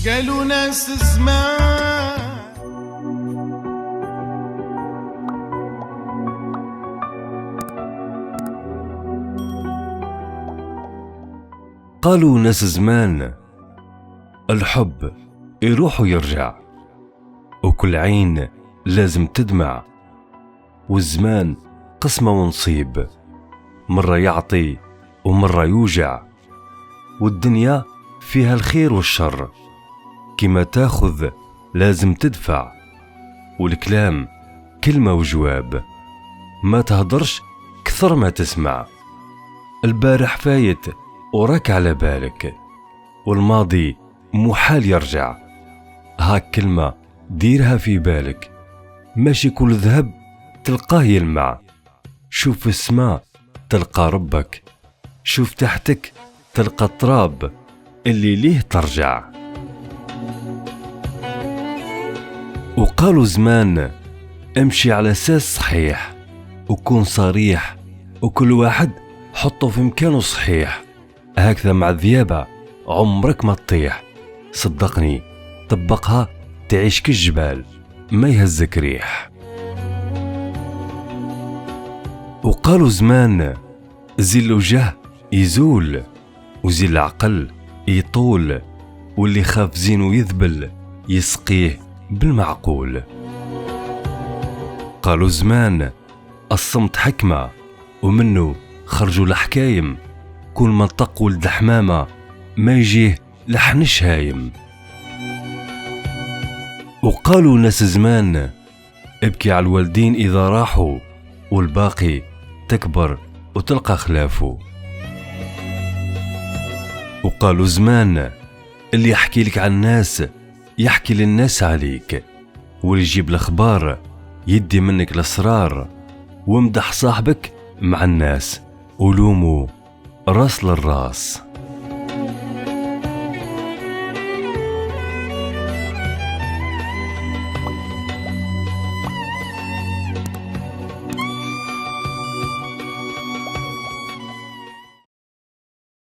قالوا ناس زمان قالوا ناس زمان الحب يروح ويرجع، وكل عين لازم تدمع، والزمان قسمة ونصيب، مرة يعطي ومرة يوجع، والدنيا فيها الخير والشر، كما تاخذ لازم تدفع، والكلام كلمة وجواب، ما تهدرش كثر ما تسمع، البارح فايت وراك على بالك، والماضي محال يرجع، هاك كلمة ديرها في بالك، ماشي كل ذهب تلقاه يلمع، شوف في السماء تلقى ربك، شوف تحتك تلقى التراب اللي ليه ترجع. وقالوا زمان امشي على اساس صحيح، وكون صريح، وكل واحد حطه في مكانه صحيح، هكذا مع الذيابة عمرك ما تطيح، صدقني طبقها تعيش كالجبال ما يهزك ريح. وقالوا زمان زي الوجه يزول، وزي العقل يطول، واللي خاف زينو يذبل يسقيه بالمعقول. قالوا زمان الصمت حكمة، ومنه خرجوا الحكايم، كل منطق ولد حمامة ما يجيه لحن شهايم. وقالوا ناس زمان ابكي على الوالدين إذا راحوا، والباقي تكبر وتلقى خلافه. وقالوا زمان اللي يحكي لك عن الناس يحكي للناس عليك، واللي يجيب الأخبار يدي منك الأسرار، وامدح صاحبك مع الناس ولومه راس للراس.